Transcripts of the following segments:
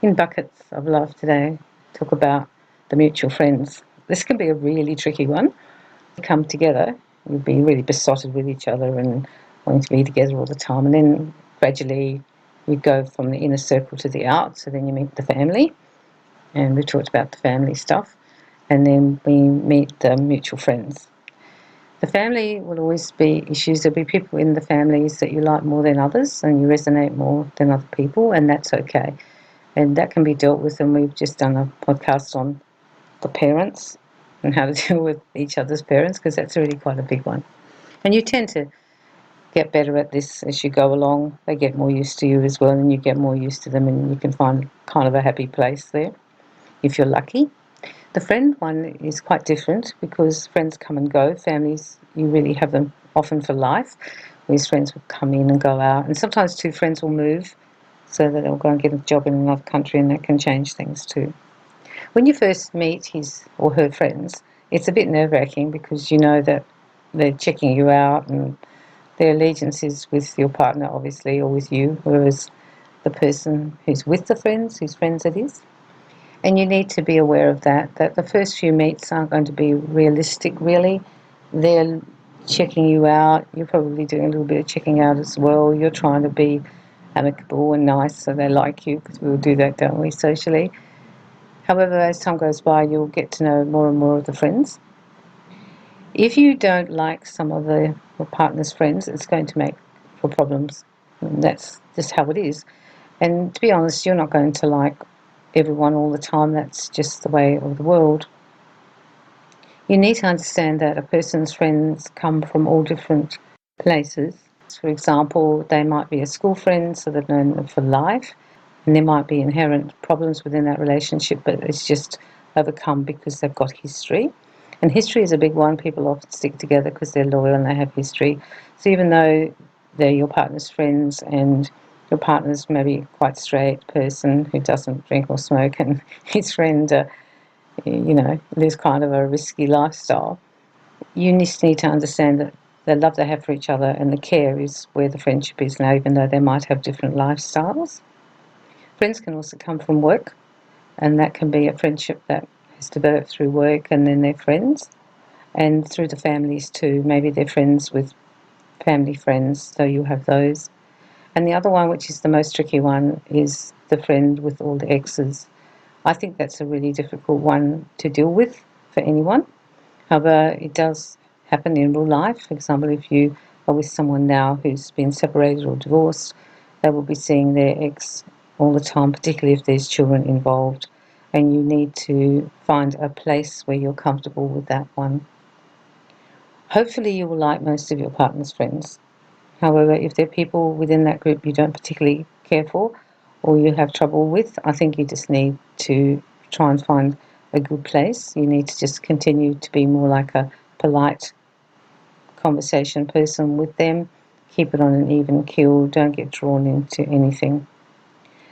In Buckets of Love today, talk about the mutual friends. This can be a really tricky one. You come together, you'll be really besotted with each other and wanting to be together all the time, and then gradually you go from the inner circle to the out, so then you meet the family, and we've talked about the family stuff, and then we meet the mutual friends. The family will always be issues. There'll be people in the families that you like more than others and you resonate more than other people, and that's okay. And that can be dealt with, and we've just done a podcast on the parents and how to deal with each other's parents, because that's really quite a big one. And you tend to get better at this as you go along. They get more used to you as well, and you get more used to them, and you can find kind of a happy place there if you're lucky. The friend one is quite different because friends come and go. Families, you really have them often for life. These friends will come in and go out, and sometimes two friends will move so that they'll go and get a job in another country, and that can change things too. When you first meet his or her friends, it's a bit nerve-wracking because you know that they're checking you out and their allegiance is with your partner, obviously, or with you, whereas the person who's with the friends, whose friends it is. And you need to be aware of that the first few meets aren't going to be realistic, really. They're checking you out. You're probably doing a little bit of checking out as well. You're trying to be amicable and nice so they like you, because we'll do that, don't we, socially? However, as time goes by, you'll get to know more and more of the friends. If you don't like some of your partner's friends, it's going to make for problems. And that's just how it is. And to be honest, you're not going to like everyone all the time. That's just the way of the world. You need to understand that a person's friends come from all different places. For example, they might be a school friend, so they've known them for life, and there might be inherent problems within that relationship, but it's just overcome because they've got history. And history is a big one. People often stick together because they're loyal and they have history. So even though they're your partner's friends and your partner's maybe quite straight person who doesn't drink or smoke, and his friend, lives kind of a risky lifestyle, you just need to understand that the love they have for each other and the care is where the friendship is now, even though they might have different lifestyles. Friends can also come from work, and that can be a friendship that has developed through work, and then they're friends. And through the families too. Maybe they're friends with family friends, so you have those. And the other one, which is the most tricky one, is the friend with all the exes. I think that's a really difficult one to deal with for anyone. However, it does happen in real life. For example, if you are with someone now who's been separated or divorced, they will be seeing their ex all the time, particularly if there's children involved. And you need to find a place where you're comfortable with that one. Hopefully you will like most of your partner's friends. However, if there are people within that group you don't particularly care for or you have trouble with, I think you just need to try and find a good place. You need to just continue to be more like a polite conversation person with them. Keep it on an even keel. Don't get drawn into anything.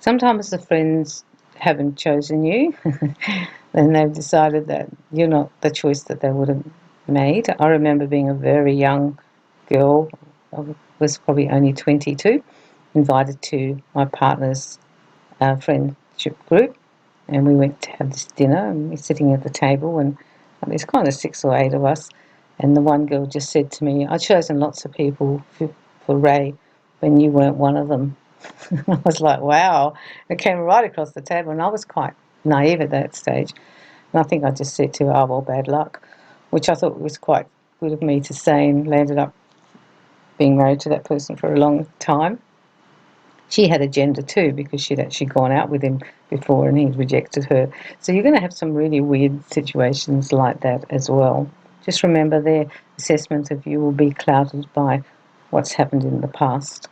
Sometimes the friends haven't chosen you and they've decided that you're not the choice that they would have made. I remember being a very young girl. I was probably only 22, invited to my partner's friendship group, and we went to have this dinner, and we're sitting at the table, and there's kind of 6 or 8 of us, and the one girl just said to me, "I've chosen lots of people for Ray when you weren't one of them." I was like, wow. It came right across the table, and I was quite naive at that stage. And I think I just said to her, "Oh, well, bad luck," which I thought was quite good of me to say, and landed up being married to that person for a long time. She had a gender too, because she'd actually gone out with him before and he'd rejected her. So you're going to have some really weird situations like that as well. Just remember their assessment of you will be clouded by what's happened in the past.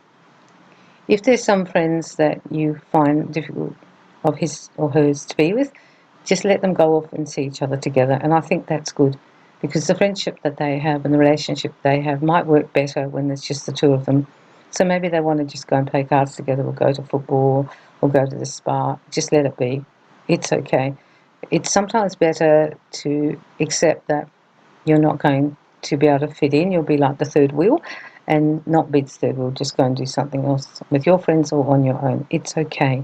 If there's some friends that you find difficult of his or hers to be with, just let them go off and see each other together. And I think that's good, because the friendship that they have and the relationship they have might work better when there's just the two of them. So maybe they want to just go and play cards together, or go to football, or go to the spa. Just let it be. It's okay. It's sometimes better to accept that you're not going to be able to fit in. You'll be like the third wheel, and not be the third wheel. Just go and do something else with your friends or on your own. It's okay.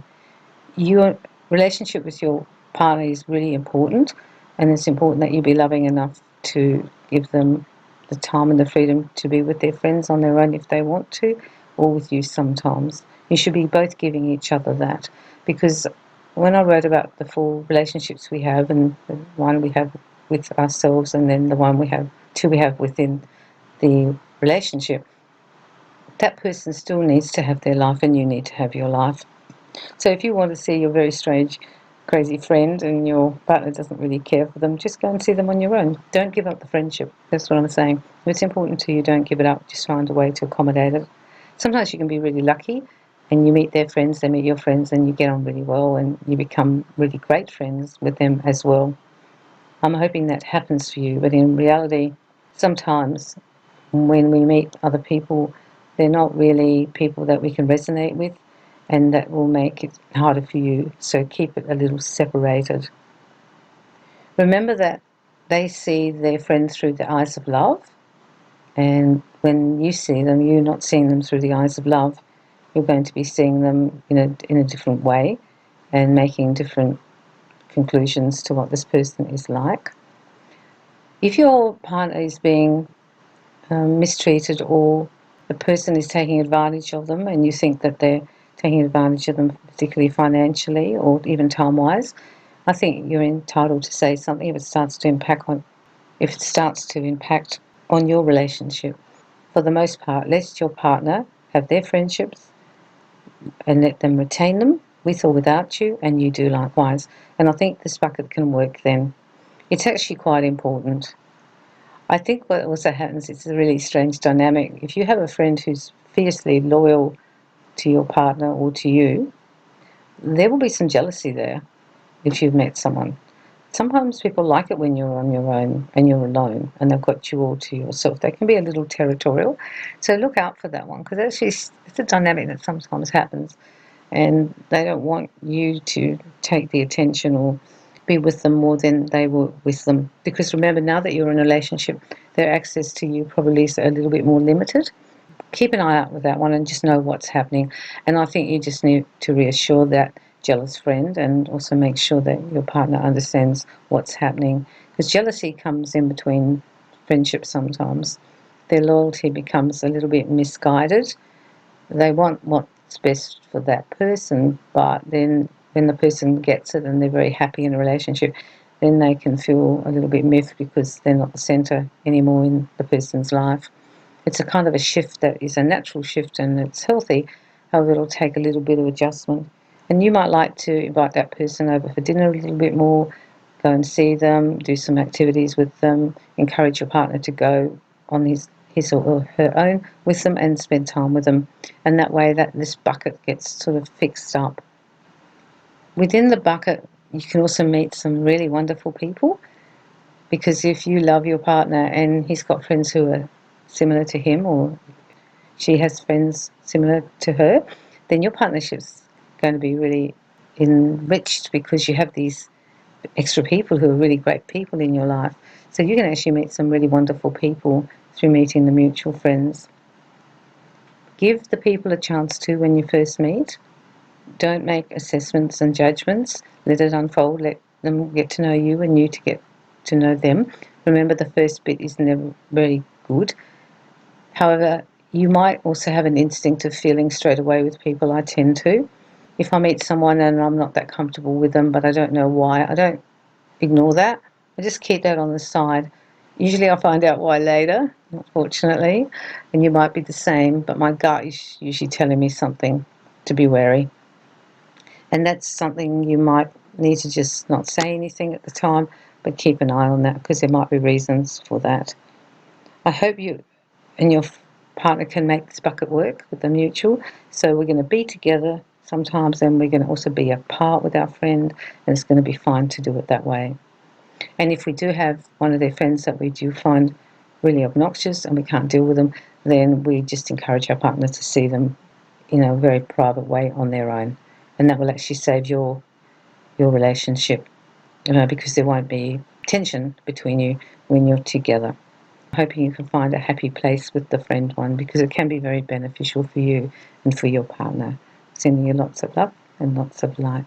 Relationship with your partner is really important, and it's important that you be loving enough to give them the time and the freedom to be with their friends on their own if they want to, or with you sometimes. You should be both giving each other that, because when I wrote about the 4 relationships we have, and the one we have with ourselves, and then the one we have, 2 we have within the relationship, that person still needs to have their life and you need to have your life. So if you want to see your very strange, crazy friend and your partner doesn't really care for them, just go and see them on your own. Don't give up the friendship. That's what I'm saying. If it's important to you, don't give it up. Just find a way to accommodate it. Sometimes you can be really lucky and you meet their friends, they meet your friends, and you get on really well and you become really great friends with them as well. I'm hoping that happens for you, but in reality, sometimes when we meet other people, they're not really people that we can resonate with, and that will make it harder for you. So keep it a little separated. Remember that they see their friends through the eyes of love, and when you see them, you're not seeing them through the eyes of love. You're going to be seeing them in a different way and making different conclusions to what this person is like. If your partner is being mistreated, or the person is taking advantage of them and you think that they're taking advantage of them, particularly financially or even time-wise, I think you're entitled to say something if it starts to impact on your relationship. For the most part, let your partner have their friendships and let them retain them with or without you, and you do likewise. And I think this bucket can work then. It's actually quite important. I think what also happens is a really strange dynamic. If you have a friend who's fiercely loyal to your partner or to you, there will be some jealousy there if you've met someone. Sometimes people like it when you're on your own and you're alone and they've got you all to yourself. They can be a little territorial. So look out for that one, because actually it's a dynamic that sometimes happens and they don't want you to take the attention or be with them more than they were with them. Because remember, now that you're in a relationship, their access to you probably is a little bit more limited. Keep an eye out with that one and just know what's happening. And I think you just need to reassure that jealous friend and also make sure that your partner understands what's happening. Because jealousy comes in between friendships sometimes. Their loyalty becomes a little bit misguided. They want what's best for that person, but then when the person gets it and they're very happy in a relationship, then they can feel a little bit miffed because they're not the centre anymore in the person's life. It's a kind of a shift that is a natural shift and it's healthy. However, it'll take a little bit of adjustment. And you might like to invite that person over for dinner a little bit more, go and see them, do some activities with them, encourage your partner to go on his or her own with them and spend time with them. And that way that this bucket gets sort of fixed up. Within the bucket, you can also meet some really wonderful people, because if you love your partner and he's got friends who are similar to him, or she has friends similar to her, then your partnership's going to be really enriched because you have these extra people who are really great people in your life. So you can actually meet some really wonderful people through meeting the mutual friends. Give the people a chance to when you first meet. Don't make assessments and judgments. Let it unfold. Let them get to know you and you to get to know them. Remember, the first bit is never very good. However, you might also have an instinct of feeling straight away with people. I tend to. If I meet someone and I'm not that comfortable with them, but I don't know why, I don't ignore that. I just keep that on the side. Usually I find out why later, unfortunately, and you might be the same, but my gut is usually telling me something to be wary. And that's something you might need to just not say anything at the time, but keep an eye on that because there might be reasons for that. I hope you and your partner can make this bucket work with the mutual. So we're going to be together sometimes and we're going to also be apart with our friend, and it's going to be fine to do it that way. And if we do have one of their friends that we do find really obnoxious and we can't deal with them, then we just encourage our partner to see them in a very private way on their own. And that will actually save your relationship, because there won't be tension between you when you're together. Hoping you can find a happy place with the friend one, because it can be very beneficial for you and for your partner. Sending you lots of love and lots of light.